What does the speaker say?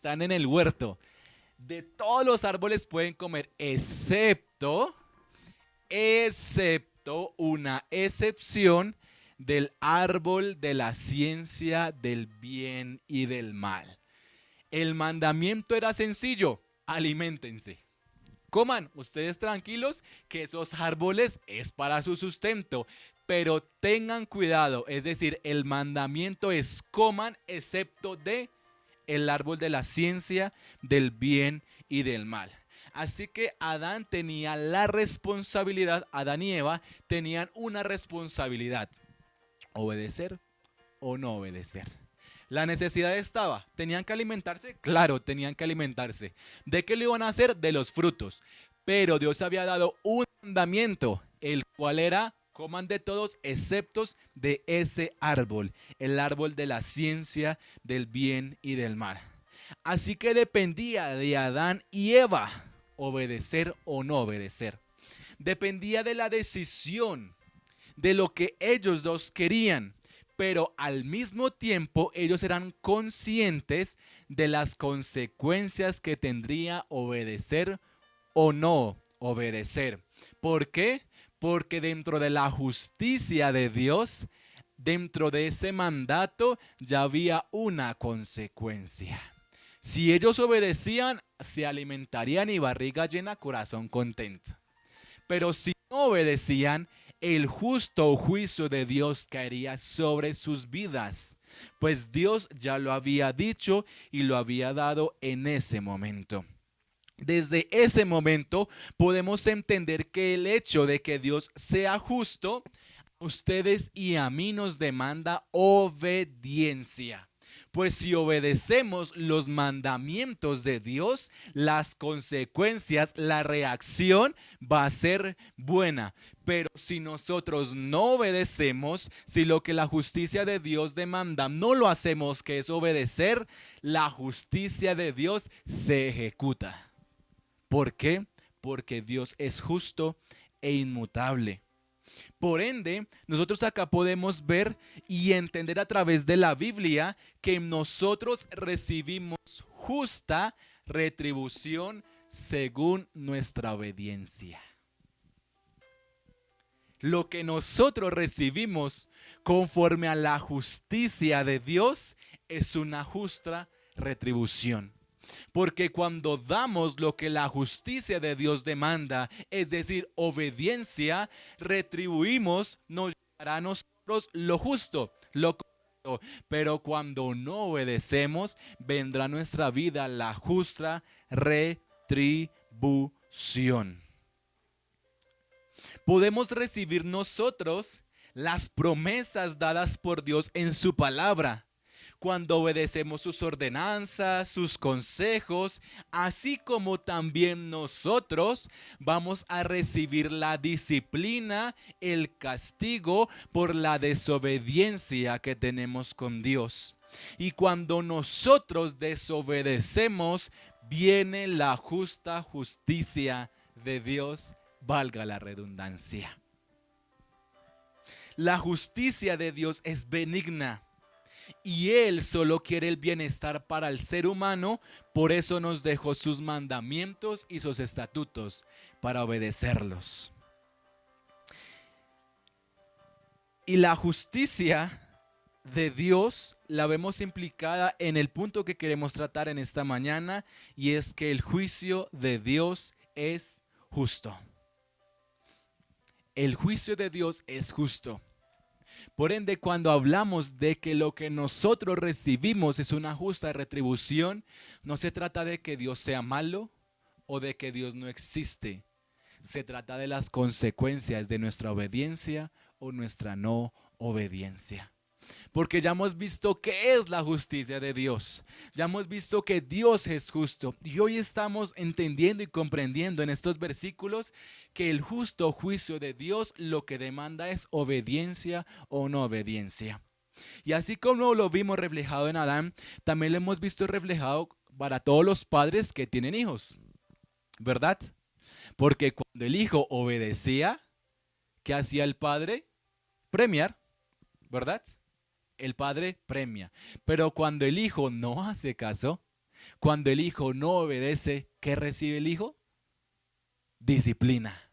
están en el huerto. De todos los árboles pueden comer, excepto una excepción del árbol de la ciencia del bien y del mal. El mandamiento era sencillo: aliméntense. Coman ustedes tranquilos que esos árboles es para su sustento, pero tengan cuidado, es decir, el mandamiento es coman excepto de el árbol de la ciencia del bien y del mal. Así que Adán tenía la responsabilidad, Adán y Eva tenían una responsabilidad: obedecer o no obedecer. La necesidad estaba, ¿tenían que alimentarse? Claro, tenían que alimentarse. ¿De qué lo iban a hacer? De los frutos. Pero Dios había dado un mandamiento, el cual era: coman de todos excepto de ese árbol, el árbol de la ciencia del bien y del mal. Así que dependía de Adán y Eva obedecer o no obedecer. Dependía de la decisión, de lo que ellos dos querían, pero al mismo tiempo ellos eran conscientes de las consecuencias que tendría obedecer o no obedecer. ¿Por qué? Porque dentro de la justicia de Dios, dentro de ese mandato, ya había una consecuencia. Si ellos obedecían, se alimentarían y barriga llena, corazón contento. Pero si no obedecían, el justo juicio de Dios caería sobre sus vidas, pues Dios ya lo había dicho y lo había dado en ese momento. Desde ese momento podemos entender que el hecho de que Dios sea justo, a ustedes y a mí nos demanda obediencia. Pues si obedecemos los mandamientos de Dios, las consecuencias, la reacción va a ser buena. Pero si nosotros no obedecemos, si lo que la justicia de Dios demanda no lo hacemos, que es obedecer, la justicia de Dios se ejecuta. ¿Por qué? Porque Dios es justo e inmutable. Por ende, nosotros acá podemos ver y entender a través de la Biblia que nosotros recibimos justa retribución según nuestra obediencia. Lo que nosotros recibimos conforme a la justicia de Dios es una justa retribución. Porque cuando damos lo que la justicia de Dios demanda, es decir, obediencia, retribuimos, nos llegará a nosotros lo justo, lo correcto. Pero cuando no obedecemos, vendrá a nuestra vida la justa retribución. Podemos recibir nosotros las promesas dadas por Dios en su palabra, cuando obedecemos sus ordenanzas, sus consejos, así como también nosotros vamos a recibir la disciplina, el castigo por la desobediencia que tenemos con Dios. Y cuando nosotros desobedecemos, viene la justa justicia de Dios, valga la redundancia. La justicia de Dios es benigna. Y Él solo quiere el bienestar para el ser humano, por eso nos dejó sus mandamientos y sus estatutos para obedecerlos. Y la justicia de Dios la vemos implicada en el punto que queremos tratar en esta mañana, y es que el juicio de Dios es justo. El juicio de Dios es justo. Por ende, cuando hablamos de que lo que nosotros recibimos es una justa retribución, no se trata de que Dios sea malo o de que Dios no existe. Se trata de las consecuencias de nuestra obediencia o nuestra no obediencia. Porque ya hemos visto qué es la justicia de Dios. Ya hemos visto que Dios es justo. Y hoy estamos entendiendo y comprendiendo en estos versículos que el justo juicio de Dios lo que demanda es obediencia o no obediencia. Y así como lo vimos reflejado en Adán, también lo hemos visto reflejado para todos los padres que tienen hijos, ¿verdad? Porque cuando el hijo obedecía, ¿qué hacía el padre? Premiar, ¿verdad? El padre premia. Pero cuando el hijo no hace caso, Cuando el hijo no obedece, ¿qué recibe el hijo? Disciplina.